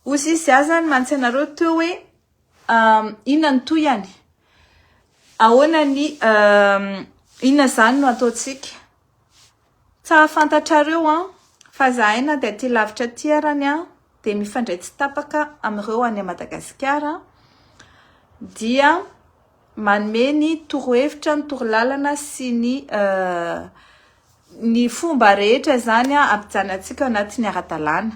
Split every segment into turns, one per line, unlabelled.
Ozy izy zany mantsanareo teo hoe inona ny toy ihany. Ahoana ny inona zany no ataotsika. Tsara fantatrareo fa zahay na dia aty lavitra aty arany dia mifandray tsy tapaka amin'ireo any Madagasikara dia manome ny torohevitra ny torolalana sy ny fomba rehetra zany ampijanontsika anatin'ny ara-dalàna.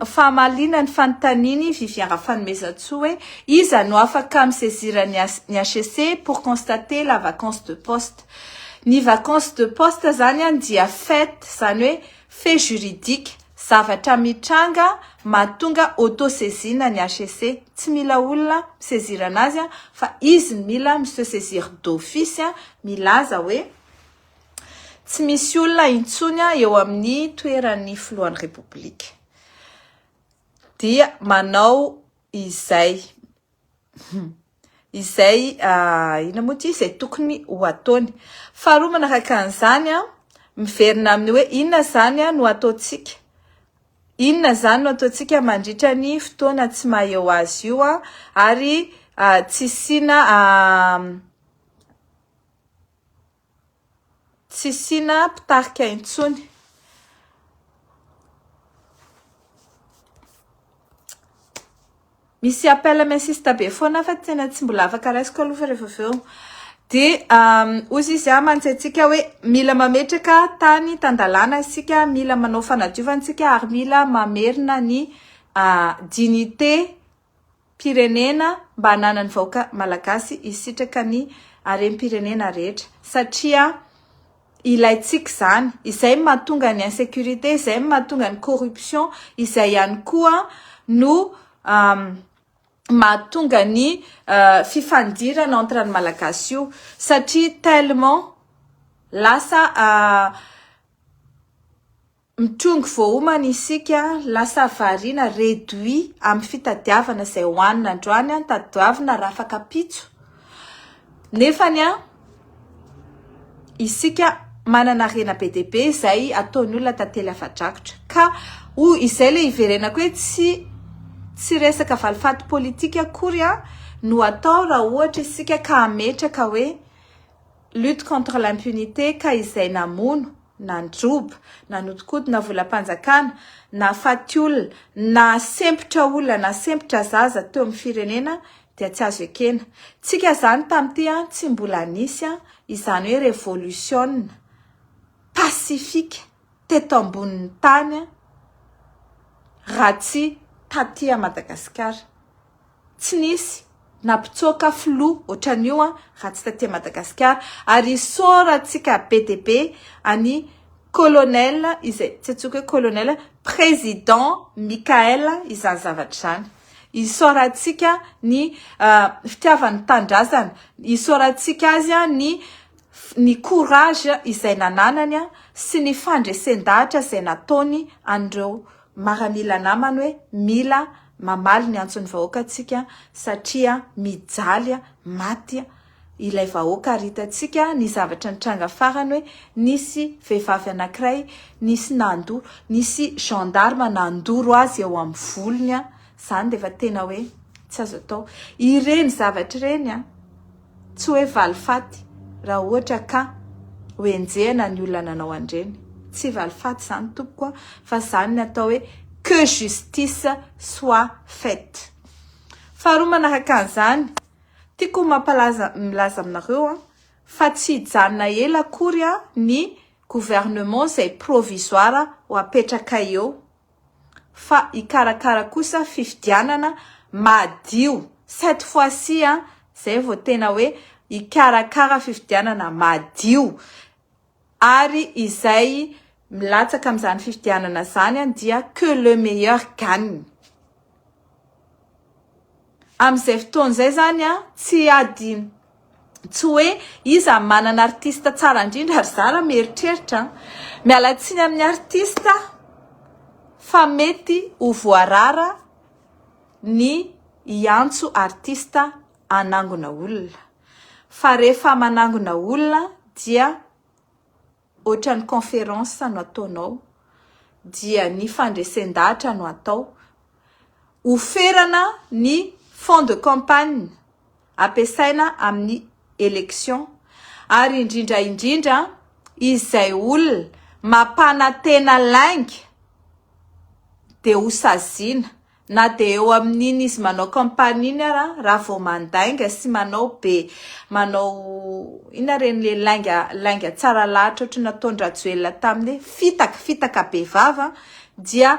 Fahamaliana ny fanontaniany Viviane Rafanomezantsoa hoe iza no afaka misaisira ny HCC pour constater la vacance de poste. Ny vacance de poste zany dia fait zany hoe fait juridique, zavatra mitranga mahatonga autosaisine ny HCC. Tsy mila olona misaisira anazy fa izy mila misaisir d'office milaza hoe tsy misy olona intsony eo amin'ny toeran'ny filohan'ny Repoblika. Dia manao izay ina moa ty izay tokony ho ataony. Faharoa manaraka an'izany miverina amin'ny hoe inona zany no ataotsika. Inona zany no ataotsika mandritra ny fotoana tsy maheo azy io ary tsy sina pitarika intsony. Misy appel messiste be foana fa tena tsy mbola afaka raisiko aloha fa rehefa aveo. Dia ozy izy mantsaitsika hoe mila mametraka tany tandalàna isika, mila manao fanadiovantsika ary mila mamerina ny dignité pirenena mba hananany vahoaka malagasy isitraka ny harem-pirenena rehetra satria ilaitsika zany, izay mahatonga ny insécurité, izay mahatonga ny corruption, izay ihany koa no mahatonga ny fifandirana entre ny malagasy io satria tellement lasa mitrongy voaomana isika, lasa variana réduit amin'ny fitadiavana izay hoanina androany tadiavina rafaka pitso. Nefany isika manana rena be dia be izay ataony olona tantely afa-drakotra ka izay le iverenako hoe tsy resaka valifaty politika akory no atao raha ohatra isika ka ametraka hoe lutte contre l'impunité ka izay namono, nandroba, nanodikodina volam-panjakana, nafaty olona, nasempotra olona, nasempotra zaza teo amin'ny firenena dia tsy azo ekena. Tsika zany tamin'ity tsy mbola nisy izany hoe révolution pacifique teto ambonin'ny tany raha tsy taty Madagasikara. Tsy nisy nampitsoaka filoha ohatran'io raha tsy taty Madagasikara ary isaorantsika be dia be any colonel izay tsy atsoka hoe colonel président Mikael izany zavatra izany. Isaorantsika ny fitiavan'ny tandrazana, isaorantsika azy ny courage izay nananany sy ny fandresen-dahatra izay nataony andreo maramila namany hoe mila mamaly ny antson'ny vahoaka atsika satria mijaly maty ilay vahoaka ary hitantsika ny zavatra nitranga farany hoe nisy vehivavy anankiray nisy gendarme nandoro azy eo amin'ny volony zany dia efa tena hoe tsy azo atao. Ireny zavatra ireny tsy hoe valifaty raha ohatra ka hoenjehana ny olona nanao andreny. Tsy valifaty zany tompoko fa zany ny atao hoe que justice soit faite. Faharoa manaraka an'izany tiako milaza aminareo fa tsy hijanona ela akory ny gouvernement izay provisoire ho apetraka eo fa hikarakara kosa fifidianana madio. Cette fois-ci zay vao tena hoe hikarakara fifidianana madio ary izay milatsaka amin'izany fifidianana zany dia que le meilleur gagne. Amin'izay fotoana izay zany tsy ady tsy hoe iza manana artista tsara indrindra ary zara mieritreritra miala tsiny amin'ny artista fa mety ho voarara ny hiantso artista anangona olona. Fa rehefa manangona olona dia ohatran'ny conférence no ataonao dia ny fandresen-dahatra no atao oferana ny fond de campagne ampiasaina amin'ny élection ary indrindra izay olona mapana tena lainga de ho sazina na de eo amin'iny izy manao campagne iny raha vao mandainga sy manao ina reny le lainga tsara lahatra ohatry nataony Rajoelina taminy fitaka be vava dia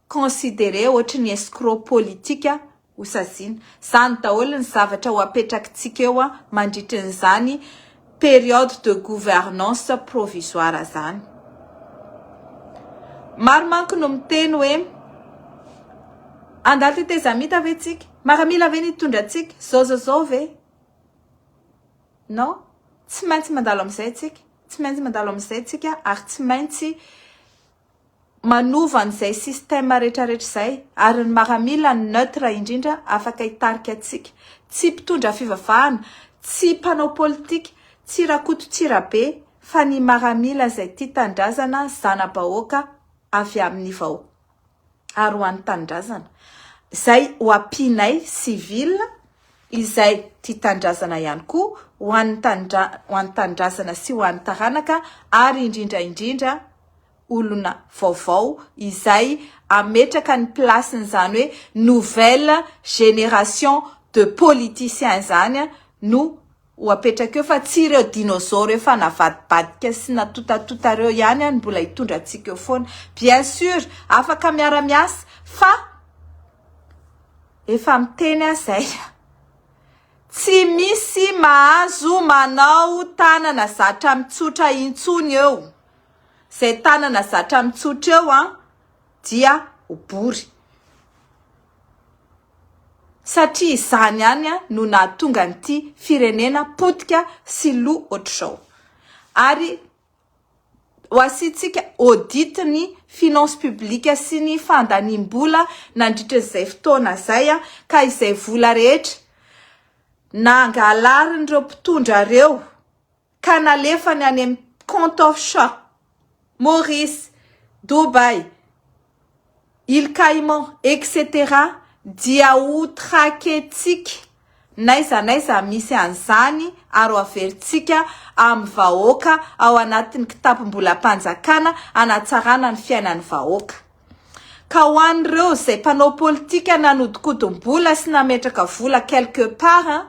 considéré ohatry ny escroc politika ho sazina. Zany daholo ny zavatra ho apetrakintsika eo mandritra n'izany période de gouvernance provisoire zany. Maro manko no miteny hoe andalo tetezamita ve tsika? Maramila ve nitondra tsika? Zao ve? Non, tsy maintsy mandalo amin'izay tsika, ary tsy maintsy manova an'izay système rehetrarehetra zay, ary ny maramila neutre indrindra afaka hitarika atsika. Tsy mpitondra fivavahana, tsy mpanao politika, tsy rakoto tsirabe, fa ny maramila zay tia tandrazana zana-bahoaka avy amin'ny vahoaka. Ary ho an'ny tandrazana. Zay ho ampinay civil izay tia tandrazana ihany koa, ho an'ny tandrazana sy ho an'ny taranaka, ary indrindra olona vaovao izay ametraka ny placen'izany hoe nouvelle génération de politiciens zany no ho apetraka eo, fa tsy ireo dinosaures efa navadibadika sy natota-reo ihany no mbola hitondra antsika eo foana. Bien sûr, afaka miara-miasa, fa efa miteny zay. Tsy misy mahazo manao tanana zatra mitsotra intsony eo. Zay tanana zatra mitsotra eo dia obory. Satria izany ihany no nahatonga an'ity firenena potika sy lo ohatr'izao. Ary ho asitsika audit ny finance publique sy ny fandanim-bola nandritra izay fotoana zay, ka izay vola rehetra nangalarin'ireo mpitondra reo ka nalefany any amin'ny compte offshore, Maurice, Dubai, Île Caïman, etc. dia ho traquetsika naiza misy an'izany ary ho averintsika amin'ny vahoaka ao anatin'ny kitapom-bolam-panjakana hanatsarana ny fiainan'ny vahoaka. Ka ho an'ireo izay mpanao politika nanodikodim-bola sy nametraka vola quelque part,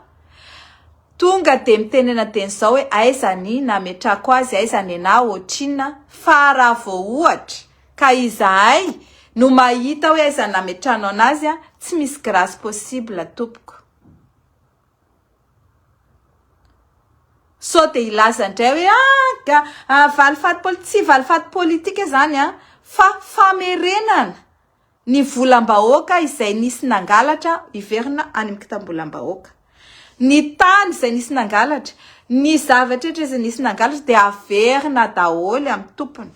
tonga de mitenena teny zao hoe aiza ny nametrako azy, aiza ny ana ohatrina, fa raha vao ohatra ka izahay no mahita hoe aiza nametrano anazy, tsy misy grâce possible tompoko. So de ilaza indray hoe valifaty politika zany fa famerenana ny volam-bahoaka izay nisy nangalatra iverina any amin'ny kitam-bolam-bahoaka. Ny tany izay nisy nangalatra, ny zavatra izay nisy nangalatra de averina daholo amin'ny tompony.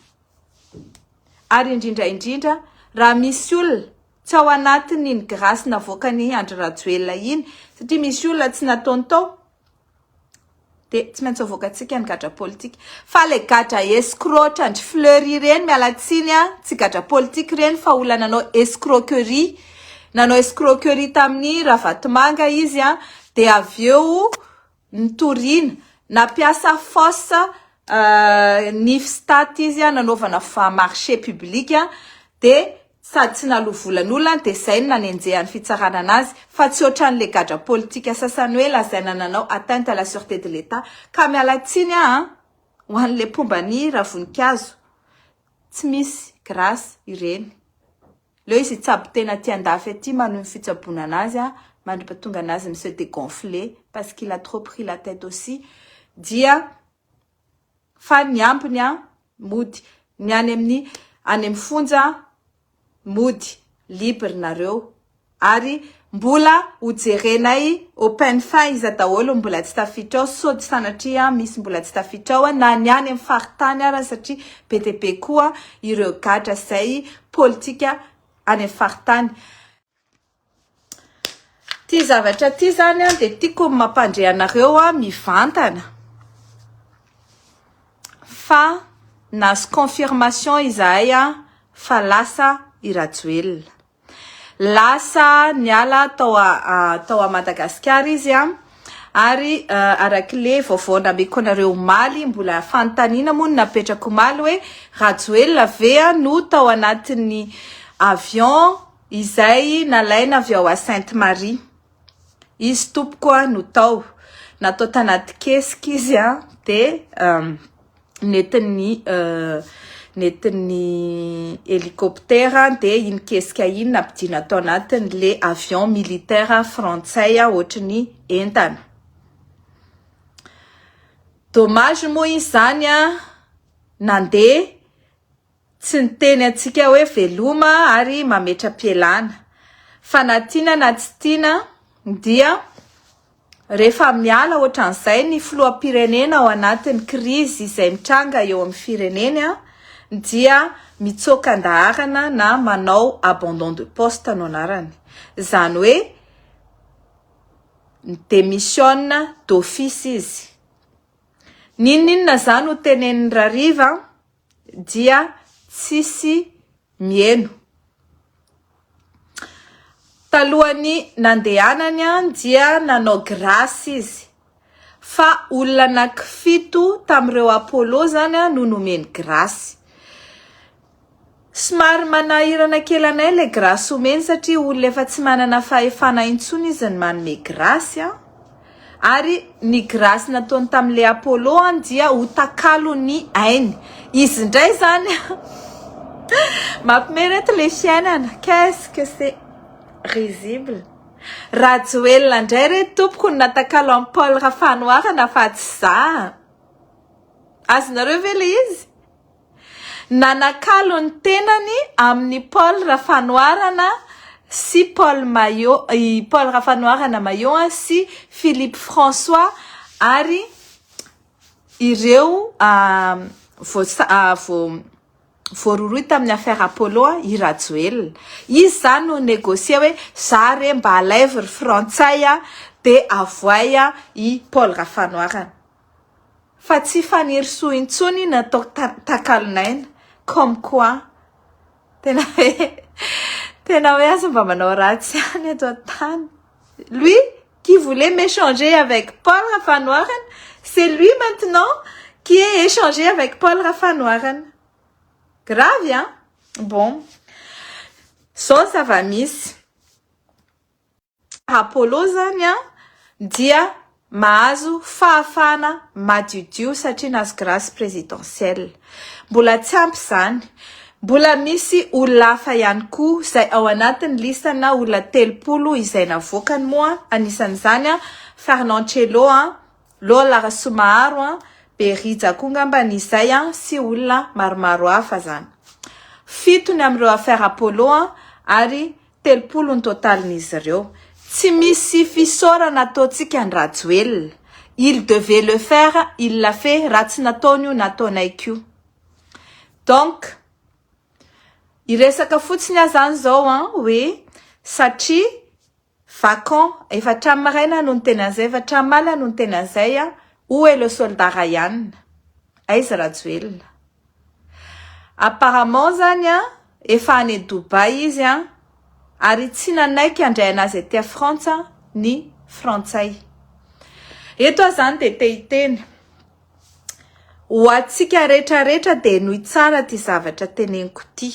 Ary indrindra raha misy olona tsy ao anatiny ny grâce navoakany Andry Rajoelina iny, satria misy olona tsy nataony tao de tsy maintsy avoakantsika ny gadra politika. Fa le gadra escroc Andry Fleury reny mialatsiny, tsy gadra politika reny fa olona nanao escroquerie tamin'ny Ravatomanga izy, de aveo nitoriana napiasa fausse Nifstat izy nanaovana marché public, de sady tsy nalovolan'olona de zay nanenjehany fitsarana anazy, fa tsy ohatran'le gadra politika sasany hoe lazaina nanao atteinte à la sûreté de l'État. Ka mialatsiny ho an'le pombany Ravonikazo, tsy misy grâce ireny. Leo izy tsabo tena tiandafy aty manohy fitsaboana anazy, mandripatonga anazy me se dégonfler parce qu'il a trop pris la tête aussi, dia fa ny ampony mody, ny any amin'ny fonja mody, libre nareo, ary mbola hojerenay open fin iza daholo mbola tsy tafiditra ao, so di sanatria misy mbola tsy tafiditra ao na ny any amin'ny faritany ara, satria be de be koa ireo gadra zay politika any amin'ny faritany. Ty zavatra ty zany de tiako mampandrehanareo mivantana fa nazo confirmation izahay fa lasa i Rajoelina. lasa niala tao a Madagasikara izy ary arak'le vaovao namekonareo Maly mbola fanontaniana moa napetrako Maly hoe Rajoelina ve no tao anatin'ny avion izay nalaina avy ao a Sainte-Marie. Izy tompoko no tao natao tanaty kesika izy de nentin'ny hélicoptère de iny kesika iny nampidina tao anatin'le avion militaire frantsay ohatrin'ny entana. Dommage moa izany nandeha tsy niteny atsika hoe veloma ary mametra-pielana. Fa na tiana na tsy tiana dia rehefa miala ohatran'izay ny filoham-pirenena ao anatin'ny krizy izay mitranga eo amin'ny firenena dia mitsokan-daharana na manao abandon de poste no anarany. Zany hoe démissionne d'office izy. Ninninona zany ho tenenin'ny Rariva dia tsisy mieno. Talohany nandehanany dia nanao grasy izy. Fa olona anankifito tamin'ireo Apollo zany no nomeny grasy. Somary manahirana kely anay le grasy omeny satria olona efa tsy manana fahefana intsony izy ny manome grasy ary ny grasy nataony tamin'le Apollo dia ho takalo ny ainy. Izy ndray zany mampimerety le fiainana. Qu'est-ce que c'est risible. Rajoelina ndray re tompoko ny natakalo amin'ny Paul Rafanoarana fa tsy za. Azonareo ve le izy? Nanakalo ny tenany amin'ny Paul Rafanoarana si Paul Rafanoarana Maillot si Philippe François ary ireo voaroroy tamin'ny affaire Apollo i Rajoelina. Izy zany no négocie hoe za re mba alèvre frantsay de avoay i Paul Rafanoarana. Fa tsy faniry soa intsony natao takalonaina. Comme quoi tena hoe aza mba manao ratsy any eto an-tany. Lui qui voulait m'échanger avec Paul Rafanoarana, c'est lui maintenant qui est échangé avec Paul Rafanoarana. Grave, Bon. So ça va miss. Apollo zany dia mahazo fahafana madiodio satria nazo grâce présidentielle. Mbola tsy ampy zany. Mbola misy olona hafa ihany koa izay ao anatin'ny listana olona 30 izay navoakany moa anisan'izany Fernand Tchelo, Lola Somaharo, Berija Kungambanizay sy olona maromaro hafa zany. 7 ny amin'ireo affaire Apollo ary 30 ny totalin'izy ireo. Tsy misy fisaorana ataontsika ny Rajoelina. Il devait le faire, il l'a fait, raha tsy nataony io nataonay koa. Donc, iresaka fotsiny azany zao hoe satria vacant efa hatramin'ny maraina no ny tena an'izay, efa hatramin'ny mala no ny tena an'izay où est le soldat Ryan? Aiza Rajoelina? Apparemment zany efa any Dubai izy ary tsy nanaiky andray anazy etỳ Frantsa ny frantsay. Eto zany de te-hiteny ho atsika rehetrarehetra de nohy tsara ty zavatra teneniko ty.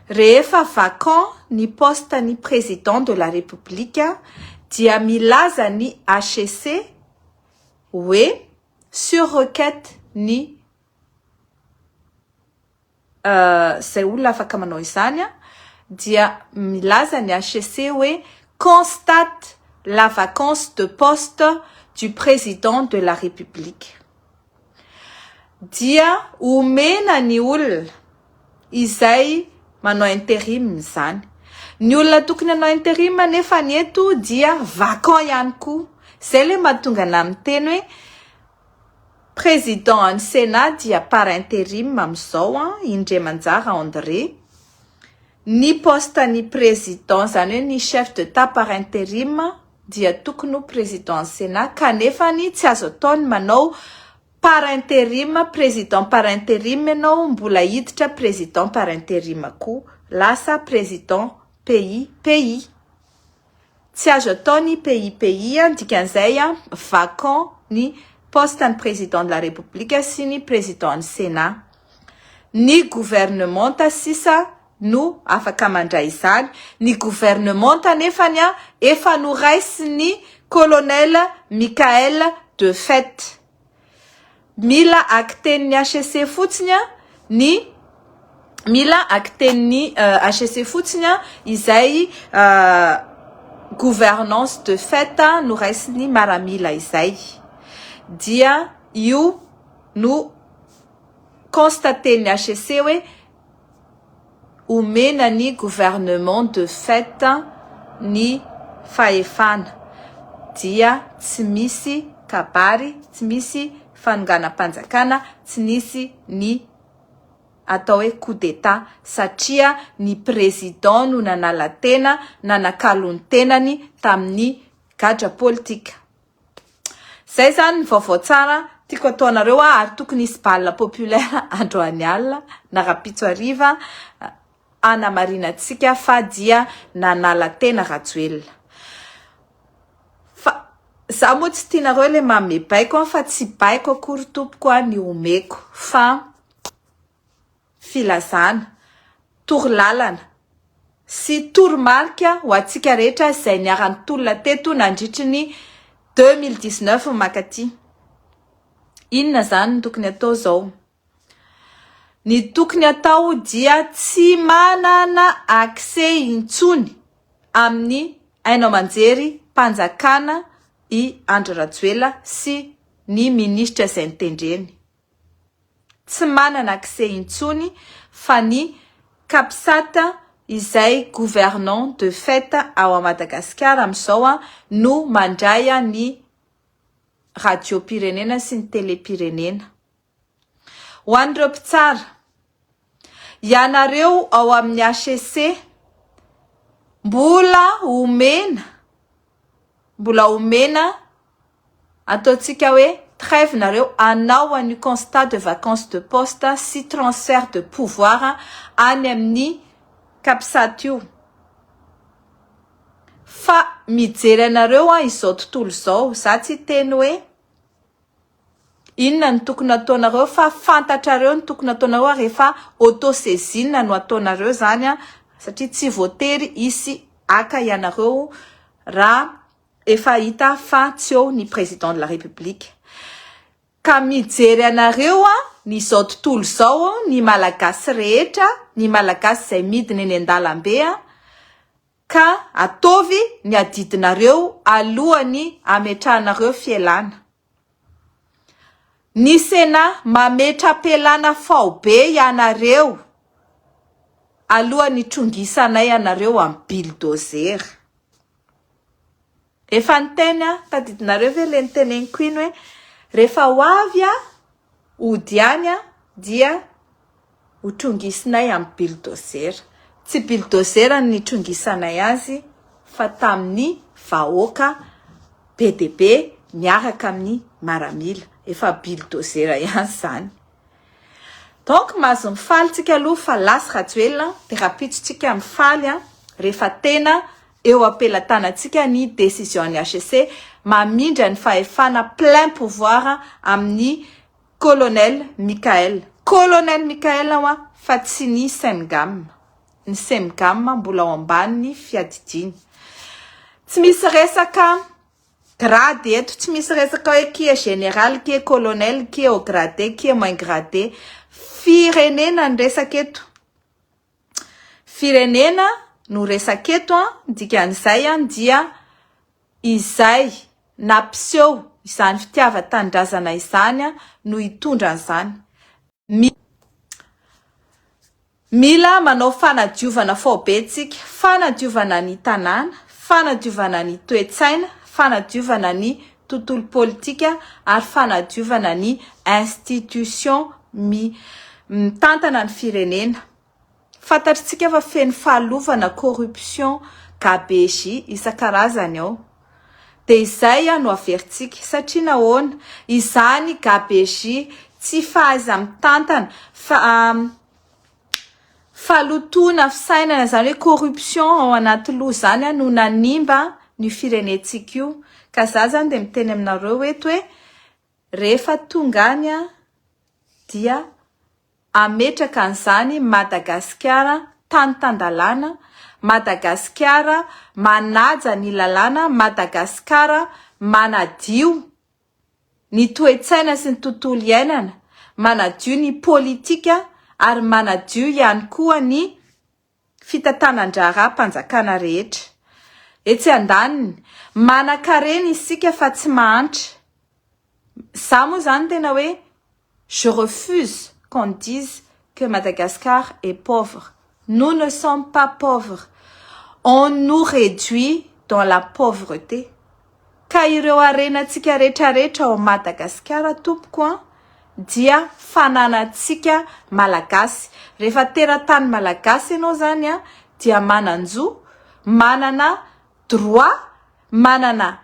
Rehefa vacant ny poste ny président de la République dia milaza ny HCC hoe sur requête ny zay olona afaka manao izany dia milaza ny HCC hoe constate la vacance de poste du président de la République. Dia omena ny olona izay manao intérim zany. Ny olona tokony hanao intérim nefa ny eto dia vacant ihany koa. Zay le mahatonga na miteny hoe président ny Sénat dia par intérim amin'izao Indriamanjara André. Ny poste ny président zany hoe ny chef d'État par intérim dia tokony ho président Sénat kanefa ny tsy azo ataony manao par intérim, président par intérim ianao mbola hiditra président par intérim koa lasa président pays. Tsy azo atao ny pays dikan'izay vacant ny poste-ny président de la république sy ny président ny sénat. Ny gouvernement sisa no afaka mandray izany. Ny gouvernement nefany efa noraisy ny colonel Michael de Fête. Mila akten'ny HCC fotsiny mila akten'ny HCC fotsiny izay gouvernance de fait noraisy ny maramila izay. Dia io no constaten'ny HCC hoe omena ny gouvernement de fait ny fahefana. Dia tsy misy kabary, tsy misy fanonganam-panjakana, tsy nisy ny atao hoe coup d'état satria ny président no nanala tena nanakalony tenany tamin'ny gadra politika. Zay zany ny vaovao tsara tiako ataonareo ary tokony hisy balle populaire androany alina na rapitso hariva anamarinantsika fa dia nanala tena Rajoelina. Fa za moa tsy tianareo le mame baiko fa tsy baiko akory tompoko ny omeko fa filazana, torlalana sy toromarika ho antsika rehetra izay niarany tolona teto nandritry ny 2019 makaty. Inona zany tokony atao zao? Ny tokony atao dia tsy manana accès intsony amin'ny hainao manjery mpanjakana i Andry Rajoelina sy ny ministra izay nitendreny. Tsy manana accès intsony fa ny kapsata izay gouvernant de fait ao Madagasikara amin'izao no mandray ny radio-pirenena sy ny télé-pirenena. Ho an'ireo mpitsara, ianareo ao amin'ny HCC mbola omena ataontsika hoe trêve nareo anao an'io constat de vacances de poste sy transfert de pouvoir any amin'ny kapsat io. Fa mijery anareo izao tontolo izao, za tsy teny hoe inona ny tokony ataonareo fa fantatrareo ny tokony ataonareo rehefa autosaisine no ataonareo zany satria tsy voatery hisy aka ianareo raha efa hita fa tsy eo ny président de la république. Ka mijery anareo ny izao tontolo izao ny malagasy rehetra, ny malagasy izay midina eny an-dalambe ka ataovy ny adidinareo alohany ametrahanareo fielana. Ny Sénat mametra-pielana fao be ianareo alohany trongisanay anareo amin'ny bulldozer. Efa niteny tadidinareo ve le niteneniko iny hoe rehefa ho avy odiany dia ho trongisinay amin'ny bulldozer. Tsy bulldozer ny trongisanay azy fa tamin'ny vahoaka PDB miaraka amin'ny maramila. Efa bulldozer ihany zany. Donc mahazo mifaly tsika aloha fa lasa Rajoelina dia rapitsotsika mifaly rehefa tena eo ampelatanantsika ny décision ny HCC mamindra ny fahefana plein pouvoir amin'ny colonel Michael. Colonel Michael fa tsy ny Sengam. Ny Sengam mbola ao ambany fiadidiny. Tsy misy resaka grade eto, tsy misy resaka hoe qui est général, qui est colonel, qui est au gradé, qui est moins gradé. Firenena ny resaka eto. Firenena no resaka eto dikan'izay dia izay nampiseho izany fitiavan-tanindrazana izany no hitondra an'izany. Mila manao fanadiovana fao betsika, fanadiovana ny tanàna, fanadiovana ny toe-tsaina, fanadiovana ny tontolo politika ary fanadiovana ny institution mitantana ny firenena. Fantatritsika fa feno fahalovana corruption gabezy isan-karazany ao. Dia izay no averitsika satria nahoana izany gabezy tsy fahaiza mitantana falotona fisainana zany hoe corruption ao anaty loha zany no nanimba ny firenetsika io. Ka za zany de miteny aminareo eto hoe rehefa tonga any dia ametraka an'izany Madagasikara tany tandalana, Madagasikara manaja ny lalàna, Madagasikara manadio ny toe-tsaina sy ny tontolo iainana, manadio ny politika ary manadio ihany koa ny fitatanan-draharaha mpanjakana rehetra. Etsy andaniny manan-karena isika fa tsy mahantra. Za moa zany tena hoe je refuse qu'on dise que Madagascar est pauvre. Nous ne sommes pas pauvres. On nous réduit dans la pauvreté. Ka ireo arenantsika rehetrarehetra ao Madagasikara tompoko dia fananantsika malagasy. Rehefa teratany malagasy ianao zany dia mananjo, manana droit, manana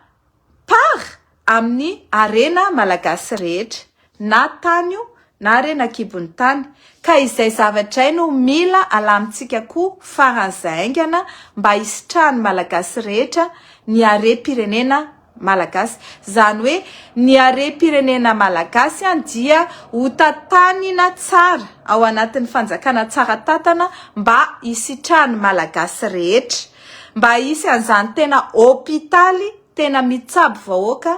part amin'ny arena malagasy rehetra. Na tany io, na arena kibony tany. Ka izay zavatra no mila alamintsika koa faranzaingana mba hisitrahany malagasy rehetra ny harem-pirenena malagasy. Zany hoe ny harem-pirenena malagasy dia ho tatanina tsara ao anatin'ny fanjakana tsara tatana mba hisitrahany malagasy rehetra. Mba hisy an'izany tena hôpitaly tena mitsabo vahoaka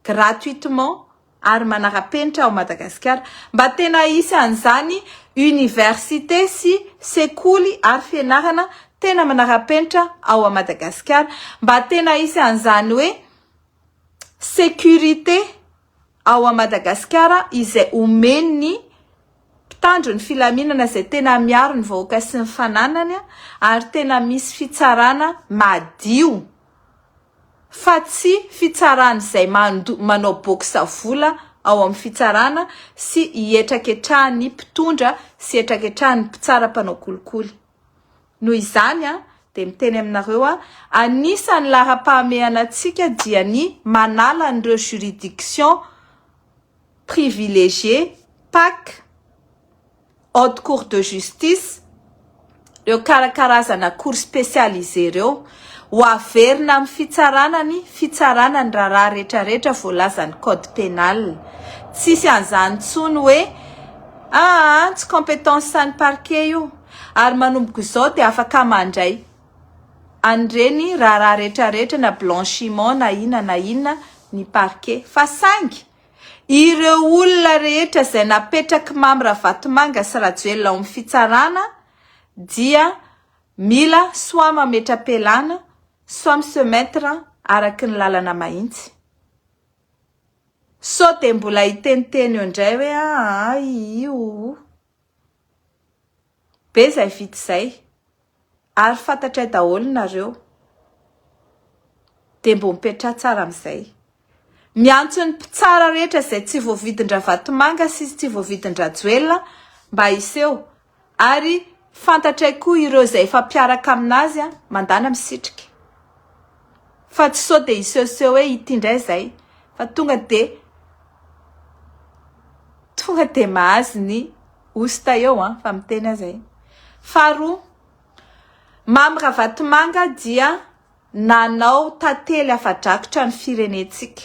gratuitement ary manara-penitra ao Madagasikara. Mba tena hisy an'izany université sy sekoly ary fianarana tena manara-penitra ao Madagasikara. Mba tena hisy an'izany hoe sécurité ao Madagasikara izay omeny mpitandro ny filaminana izay tena miaro ny vahoaka sy ny fananany ary tena misy fitsarana madio. Fa tsy fitsarana izay manao boksa vola ao amin'ny fitsarana sy hietraketran'ny mpitondra sy hietraketran'ny mpitsara mpanao kolikoly. Noho izany de miteny aminareo anisan'ny laham-pahamehanantsika dia ny manala an'ireo juridiction privilégié, PAC, haute cour de justice, ireo karakarazana cour spécialisé ireo ho averina amin'ny fitsarana ny raharaha rehetrarehetra voalazan'ny code pénal. Tsisy an'izany tsony hoe tsy compétence san'ny parquet io. Ary manomboka izao dia afaka mandray an'ireny raharaha rehetrarehetra na blanchiment na inona ny parquet. Fa saingy ireo olona rehetra izay napetraky mamy Ravatomanga sy Rajoelina ao amin'ny fitsarana dia mila soit mametra-pelana, soit se mettre araky ny lalana mahitsy. So de mbola hiteniteny eo indray hoe io be zay vita zay ary fantatray daholo nareo de mbo mipetra tsara amin'izay. Miantso ny mpitsara rehetra izay tsy voavidin-Ravatomanga sy tsy voavidin-Rajoelina mba iseo ary fantatray koa ireo izay efa mpiaraka aminazy mandana misitrika. Fa tsy so de iseoseo hoe itindray zay fa tonga de mahazy ny osta eo fa miteny azay. Faharoa, mamy Ravatomanga dia nanao tantely afadrakotra ny firenetsika.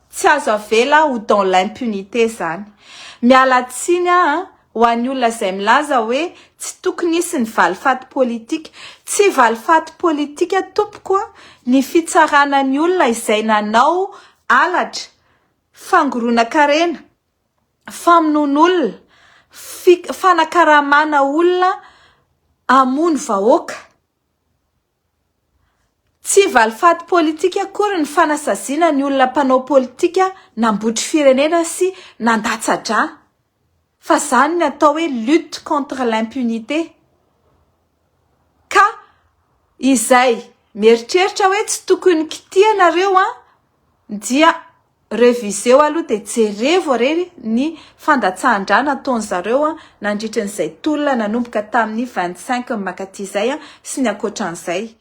Tsy azo avela ho dans l'impunité zany. Miala tsiny ho an'ny olona izay milaza hoe tsy tokony hisy ny valifaty politika. Tsy valifaty politika tompoko ny fitsarana ny olona izay nanao alatra, fangorona-karena, famonon'olona, fanakaramana olona hamono vahoaka. Tsy valifaty politika akory ny fanasaziana ny olona mpanao politika nambotry firenena sy nandatsa-drà. Fa zany ny atao hoe lutte contre l'impunité. Ka izay mieritreritra hoe tsy tokony kitianareo dia reviseo aloha de jerevo arery ny fandatsahan-drà nataony zareo nandritran'izay tolona nanomboka tamin'ny 25 makaty zay sy ny ankoatran'izay.